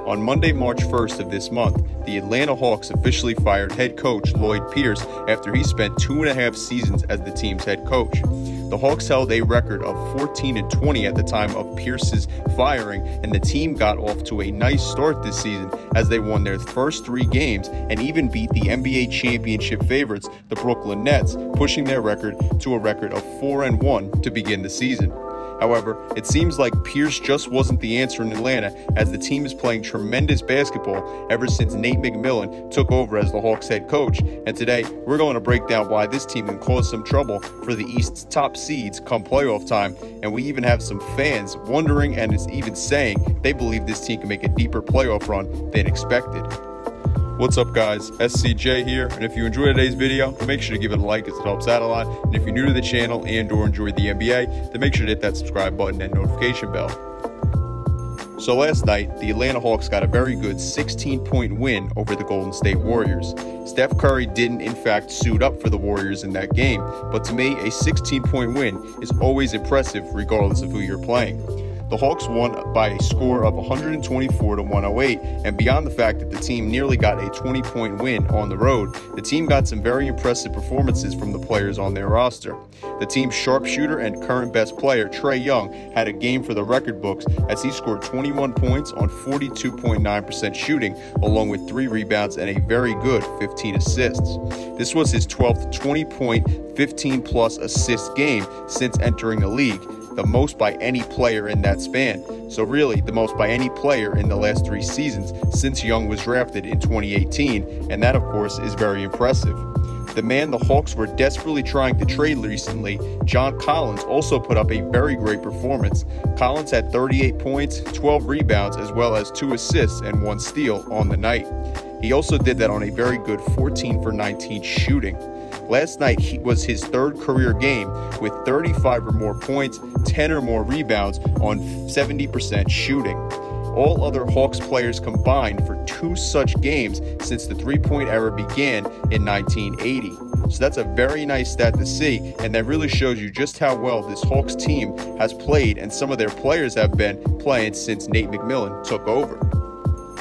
On Monday, March 1st of this month, the Atlanta Hawks officially fired head coach Lloyd Pierce after he spent 2.5 seasons as the team's head coach. The Hawks held a record of 14-20 at the time of Pierce's firing, and the team got off to a nice start this season as they won their first 3 games and even beat the NBA championship favorites, the Brooklyn Nets, pushing their record to a record of 4-1 to begin the season. However, it seems like Pierce just wasn't the answer in Atlanta, as the team is playing tremendous basketball ever since Nate McMillan took over as the Hawks head coach. And today, we're going to break down why this team can cause some trouble for the East's top seeds come playoff time. And we even have some fans wondering and is even saying they believe this team can make a deeper playoff run than expected. What's up, guys? SCJ here, and if you enjoyed today's video, make sure to give it a like as it helps out a lot. And if you're new to the channel and or enjoy the NBA, then make sure to hit that subscribe button and notification bell. So last night, the Atlanta Hawks got a very good 16-point win over the Golden State Warriors. Steph Curry didn't in fact suit up for the Warriors in that game, but to me, a 16-point win is always impressive regardless of who you're playing. The Hawks won by a score of 124-108, and beyond the fact that the team nearly got a 20-point win on the road, the team got some very impressive performances from the players on their roster. The team's sharpshooter and current best player, Trae Young, had a game for the record books as he scored 21 points on 42.9% shooting, along with 3 rebounds and a very good 15 assists. This was his 12th 20-point, 15-plus assist game since entering the league, the most by any player in that span. So really, the most by any player in the last 3 seasons since Young was drafted in 2018, and that of course is very impressive. The man the Hawks were desperately trying to trade recently, John Collins, also put up a very great performance. Collins had 38 points, 12 rebounds, as well as 2 assists and 1 steal on the night. He also did that on a very good 14 for 19 shooting. Last night was his 3rd career game with 35 or more points, 10 or more rebounds on 70% shooting. All other Hawks players combined for 2 such games since the 3-point era began in 1980. So that's a very nice stat to see, and that really shows you just how well this Hawks team has played and some of their players have been playing since Nate McMillan took over.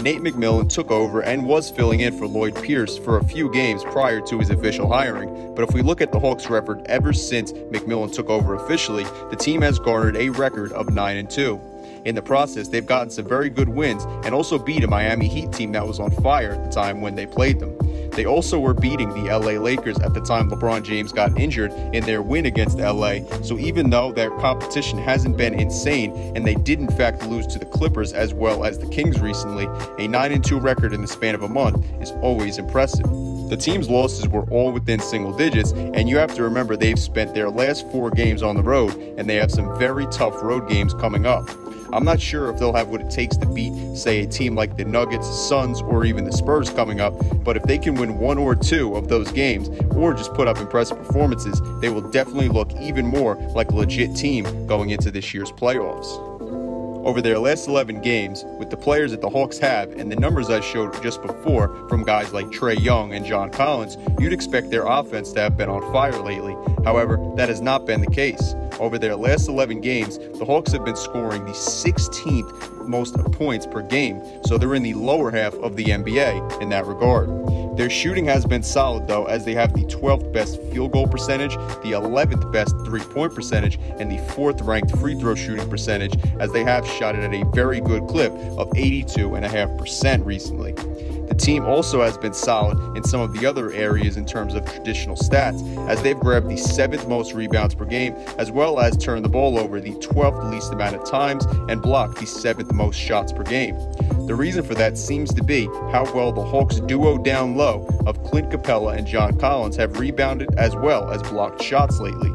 Nate McMillan took over and was filling in for Lloyd Pierce for a few games prior to his official hiring, but if we look at the Hawks' record ever since McMillan took over officially, the team has garnered a record of 9-2. In the process, they've gotten some very good wins and also beat a Miami Heat team that was on fire at the time when they played them. They also were beating the LA Lakers at the time LeBron James got injured in their win against LA, so even though their competition hasn't been insane and they did in fact lose to the Clippers as well as the Kings recently, a 9-2 record in the span of a month is always impressive. The team's losses were all within single digits, and you have to remember they've spent their last 4 games on the road, and they have some very tough road games coming up. I'm not sure if they'll have what it takes to beat, say, a team like the Nuggets, Suns, or even the Spurs coming up, but if they can win 1 or 2 of those games, or just put up impressive performances, they will definitely look even more like a legit team going into this year's playoffs. Over their last 11 games, with the players that the Hawks have and the numbers I showed just before from guys like Trae Young and John Collins, you'd expect their offense to have been on fire lately. However, that has not been the case. Over their last 11 games, the Hawks have been scoring the 16th most points per game, so they're in the lower half of the NBA in that regard. Their shooting has been solid though, as they have the 12th best field goal percentage, the 11th best 3-point percentage, and the 4th ranked free throw shooting percentage, as they have shot it at a very good clip of 82.5% recently. The team also has been solid in some of the other areas in terms of traditional stats, as they've grabbed the 7th most rebounds per game, as well as turned the ball over the 12th least amount of times and blocked the 7th most shots per game. The reason for that seems to be how well the Hawks duo down low of Clint Capella and John Collins have rebounded as well as blocked shots lately.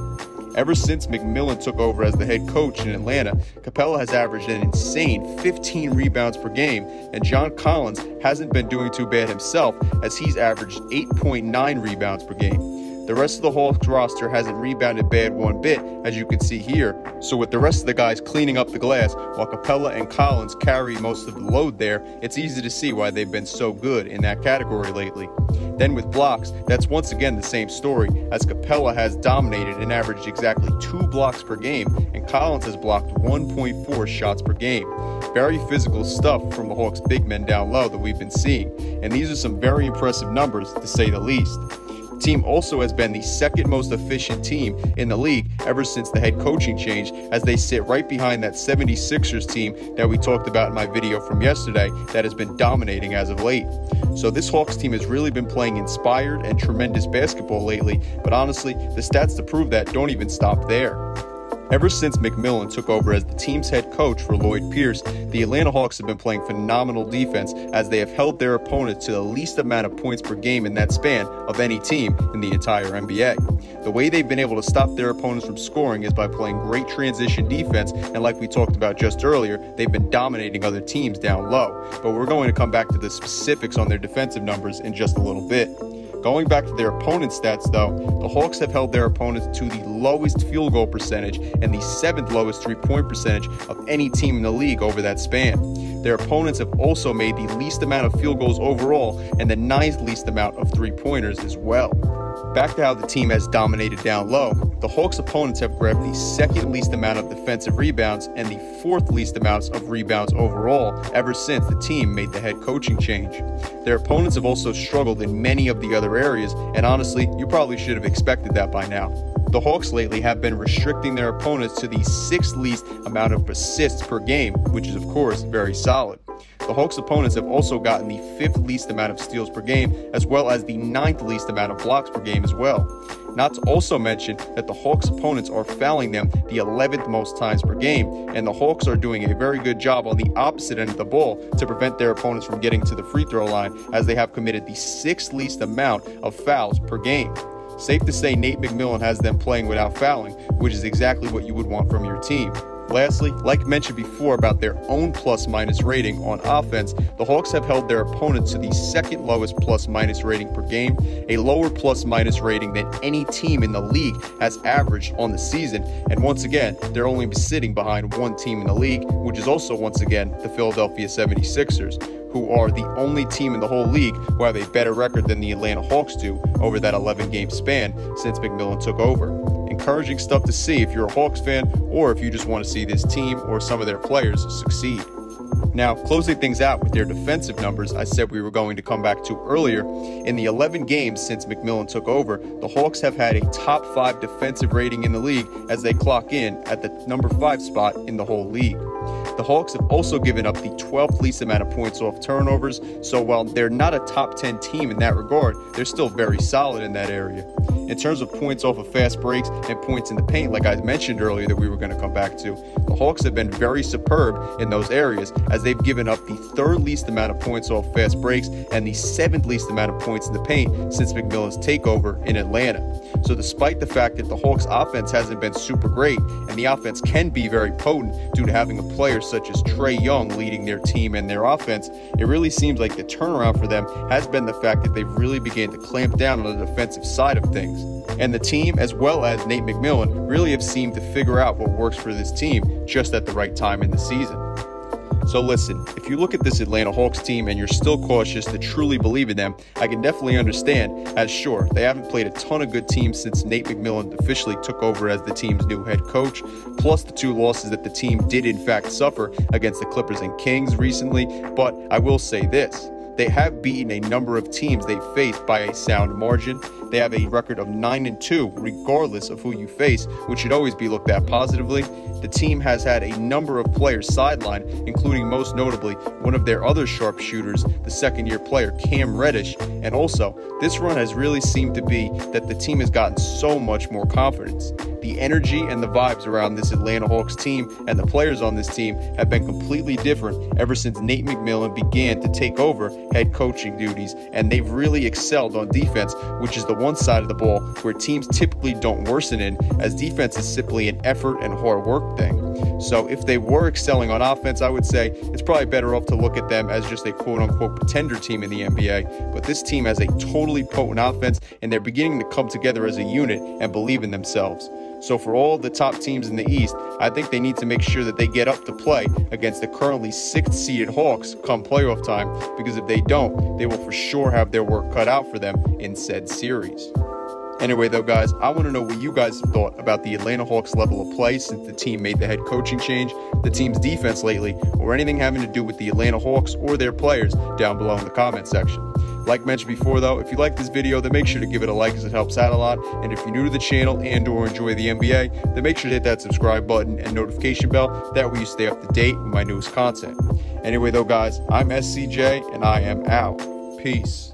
Ever since McMillan took over as the head coach in Atlanta, Capella has averaged an insane 15 rebounds per game, and John Collins hasn't been doing too bad himself, as he's averaged 8.9 rebounds per game. The rest of the Hawks roster hasn't rebounded bad one bit, as you can see here. So with the rest of the guys cleaning up the glass, while Capella and Collins carry most of the load there, it's easy to see why they've been so good in that category lately. Then with blocks, that's once again the same story, as Capella has dominated and averaged exactly 2 blocks per game, and Collins has blocked 1.4 shots per game. Very physical stuff from the Hawks big men down low that we've been seeing, and these are some very impressive numbers to say the least. The team also has been the second most efficient team in the league ever since the head coaching change, as they sit right behind that 76ers team that we talked about in my video from yesterday that has been dominating as of late. So this Hawks team has really been playing inspired and tremendous basketball lately, but honestly, the stats to prove that don't even stop there. Ever since McMillan took over as the team's head coach for Lloyd Pierce, the Atlanta Hawks have been playing phenomenal defense, as they have held their opponents to the least amount of points per game in that span of any team in the entire NBA. The way they've been able to stop their opponents from scoring is by playing great transition defense, and like we talked about just earlier, they've been dominating other teams down low. But we're going to come back to the specifics on their defensive numbers in just a little bit. Going back to their opponent's stats, though, the Hawks have held their opponents to the lowest field goal percentage and the 7th lowest three-point percentage of any team in the league over that span. Their opponents have also made the least amount of field goals overall and the 9th least amount of three-pointers as well. Back to how the team has dominated down low, the Hawks' opponents have grabbed the 2nd least amount of defensive rebounds and the 4th least amounts of rebounds overall ever since the team made the head coaching change. Their opponents have also struggled in many of the other areas, and honestly, you probably should have expected that by now. The Hawks lately have been restricting their opponents to the 6th least amount of assists per game, which is of course very solid. The Hawks' opponents have also gotten the 5th least amount of steals per game, as well as the 9th least amount of blocks per game as well. Not to also mention that the Hawks' opponents are fouling them the 11th most times per game, and the Hawks are doing a very good job on the opposite end of the ball to prevent their opponents from getting to the free throw line, as they have committed the 6th least amount of fouls per game. Safe to say Nate McMillan has them playing without fouling, which is exactly what you would want from your team. Lastly, like mentioned before about their own plus-minus rating on offense, the Hawks have held their opponents to the 2nd lowest plus-minus rating per game, a lower plus-minus rating than any team in the league has averaged on the season, and once again, they're only sitting behind one team in the league, which is also once again the Philadelphia 76ers, who are the only team in the whole league who have a better record than the Atlanta Hawks do over that 11-game span since McMillan took over. Encouraging stuff to see if you're a Hawks fan or if you just want to see this team or some of their players succeed. Now, closing things out with their defensive numbers, I said we were going to come back to earlier. In the 11 games since McMillan took over, the Hawks have had a top 5 defensive rating in the league, as they clock in at the number 5 spot in the whole league. The Hawks have also given up the 12th least amount of points off turnovers, so while they're not a top 10 team in that regard, they're still very solid in that area. In terms of points off of fast breaks and points in the paint, like I mentioned earlier that we were going to come back to, the Hawks have been very superb in those areas, as they've given up the 3rd least amount of points off fast breaks and the 7th least amount of points in the paint since McMillan's takeover in Atlanta. So despite the fact that the Hawks' offense hasn't been super great, and the offense can be very potent due to having a player such as Trae Young leading their team and their offense, it really seems like the turnaround for them has been the fact that they've really began to clamp down on the defensive side of things. And the team, as well as Nate McMillan, really have seemed to figure out what works for this team just at the right time in the season. So listen, if you look at this Atlanta Hawks team and you're still cautious to truly believe in them, I can definitely understand, as sure, they haven't played a ton of good teams since Nate McMillan officially took over as the team's new head coach, plus the 2 losses that the team did in fact suffer against the Clippers and Kings recently. But I will say this, they have beaten a number of teams they faced by a sound margin. They have a record of 9-2 regardless of who you face, which should always be looked at positively. The team has had a number of players sidelined, including most notably one of their other sharpshooters, the second-year player Cam Reddish. And also, this run has really seemed to be that the team has gotten so much more confidence. the energy and the vibes around this Atlanta Hawks team and the players on this team have been completely different ever since Nate McMillan began to take over head coaching duties, and they've really excelled on defense, which is the one side of the ball where teams typically don't worsen in, as defense is simply an effort and hard work thing. So if they were excelling on offense, I would say it's probably better off to look at them as just a quote-unquote pretender team in the NBA. But this team has a totally potent offense, and they're beginning to come together as a unit and believe in themselves. So for all the top teams in the East, I think they need to make sure that they get up to play against the currently 6th-seeded Hawks come playoff time, because if they don't, they will for sure have their work cut out for them in said series. Anyway, though, guys, I want to know what you guys have thought about the Atlanta Hawks level of play since the team made the head coaching change, the team's defense lately, or anything having to do with the Atlanta Hawks or their players down below in the comment section. Like mentioned before, though, if you like this video, then make sure to give it a like, as it helps out a lot. And if you're new to the channel and or enjoy the NBA, then make sure to hit that subscribe button and notification bell. That way you stay up to date with my newest content. Anyway, though, guys, I'm SCJ, and I am out. Peace.